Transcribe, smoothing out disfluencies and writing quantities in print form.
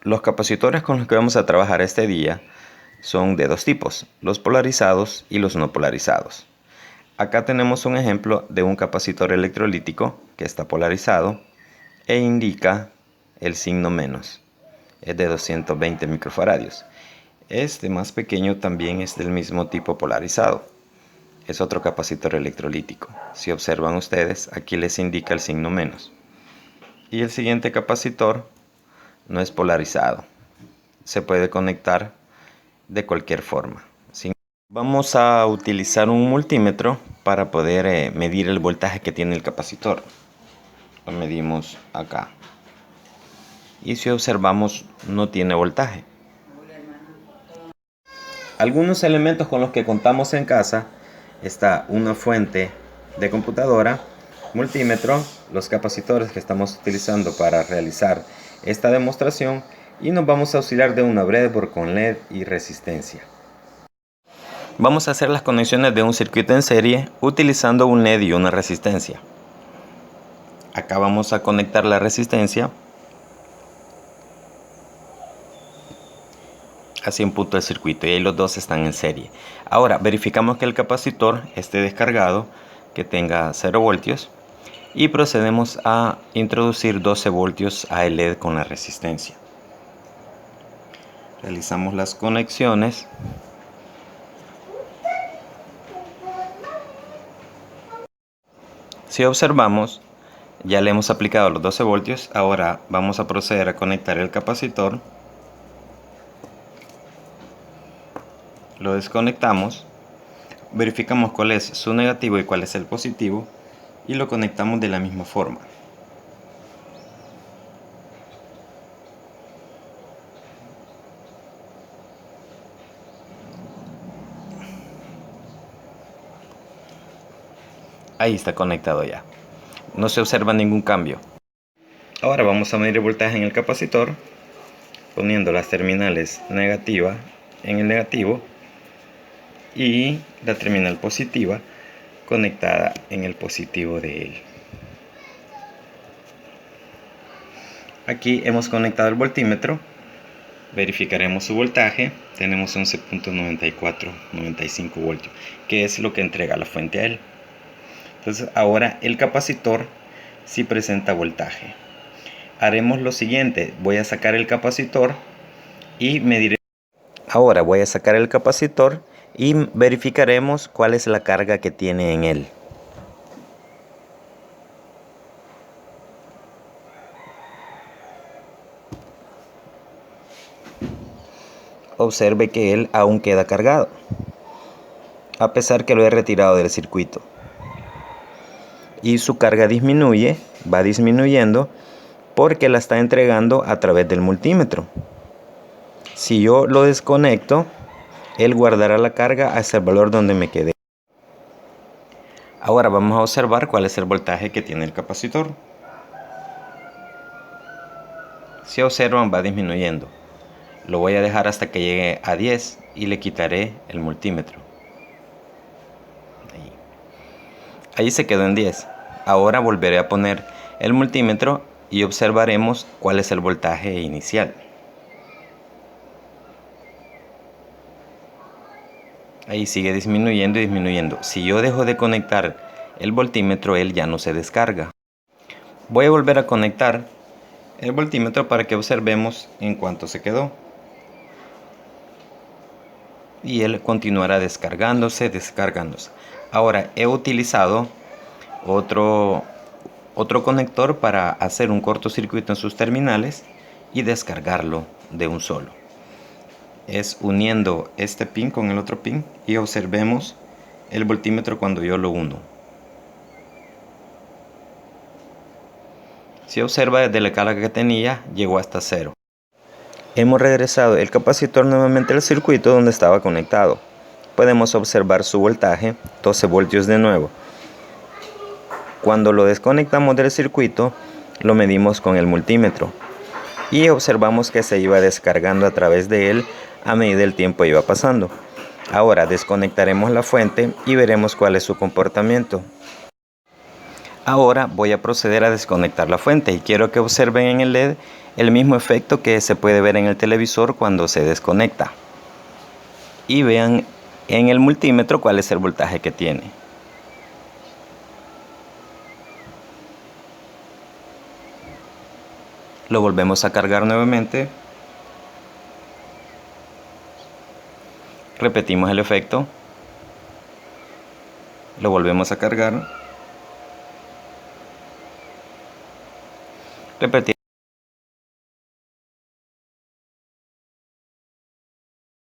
Los capacitores con los que vamos a trabajar este día son de dos tipos, los polarizados y los no polarizados. Acá tenemos un ejemplo de un capacitor electrolítico que está polarizado e indica el signo menos. Es de 220 microfaradios. Este más pequeño también es del mismo tipo polarizado. Es otro capacitor electrolítico. Si observan ustedes, aquí les indica el signo menos. Y el siguiente capacitor no es polarizado. Se puede conectar de cualquier forma. Vamos a utilizar un multímetro para poder medir el voltaje que tiene el capacitor. Lo medimos acá. Y si observamos, no tiene voltaje. Algunos elementos con los que contamos en casa está una fuente de computadora, multímetro, los capacitores que estamos utilizando para realizar esta demostración y nos vamos a auxiliar de una breadboard con LED y resistencia. Vamos a hacer las conexiones de un circuito en serie utilizando un LED y una resistencia. Acá vamos a conectar la resistencia. Así imputo el circuito y ahí los dos están en serie. Ahora verificamos que el capacitor esté descargado, que tenga 0 voltios y procedemos a introducir 12 voltios a el LED con la resistencia. Realizamos las conexiones. Si observamos, ya le hemos aplicado los 12 voltios. Ahora vamos a proceder a conectar el capacitor. Lo desconectamos, verificamos cuál es su negativo y cuál es el positivo y lo conectamos de la misma forma. Ahí está conectado ya. No se observa ningún cambio. Ahora vamos a medir el voltaje en el capacitor poniendo las terminales negativa en el negativo y la terminal positiva conectada en el positivo de él. Aquí hemos conectado el voltímetro, verificaremos su voltaje, tenemos 11.9495 voltios, que es lo que entrega la fuente a él. Entonces ahora el capacitor sí presenta voltaje. Haremos lo siguiente, voy a sacar el capacitor y mediré. Ahora voy a sacar el capacitor y verificaremos cuál es la carga que tiene en él. Observe que él aún queda cargado, a pesar que lo he retirado del circuito. Y su carga disminuye, va disminuyendo, porque la está entregando a través del multímetro. Si yo lo desconecto, él guardará la carga hasta el valor donde me quedé. Ahora vamos a observar cuál es el voltaje que tiene el capacitor. Si observan, va disminuyendo. Lo voy a dejar hasta que llegue a 10 y le quitaré el multímetro. Ahí se quedó en 10. Ahora volveré a poner el multímetro y observaremos cuál es el voltaje inicial. Ahí sigue disminuyendo y disminuyendo. Si yo dejo de conectar el voltímetro, él ya no se descarga. Voy a volver a conectar el voltímetro para que observemos en cuánto se quedó. Y él continuará descargándose. Ahora he utilizado otro conector para hacer un cortocircuito en sus terminales y descargarlo de un solo. Es uniendo este pin con el otro pin y observemos el voltímetro cuando yo lo uno. Si observa, desde la carga que tenía llegó hasta 0. Hemos regresado el capacitor nuevamente al circuito donde estaba conectado. Podemos observar su voltaje, 12 voltios de nuevo. Cuando lo desconectamos del circuito, lo medimos con el multímetro y observamos que se iba descargando a través de él a medida el tiempo iba pasando. Ahora desconectaremos la fuente y veremos cuál es su comportamiento. Ahora voy a proceder a desconectar la fuente y quiero que observen en el LED el mismo efecto que se puede ver en el televisor cuando se desconecta. Y vean en el multímetro cuál es el voltaje que tiene. Lo volvemos a cargar nuevamente. Repetimos el efecto. Lo volvemos a cargar. Repetimos.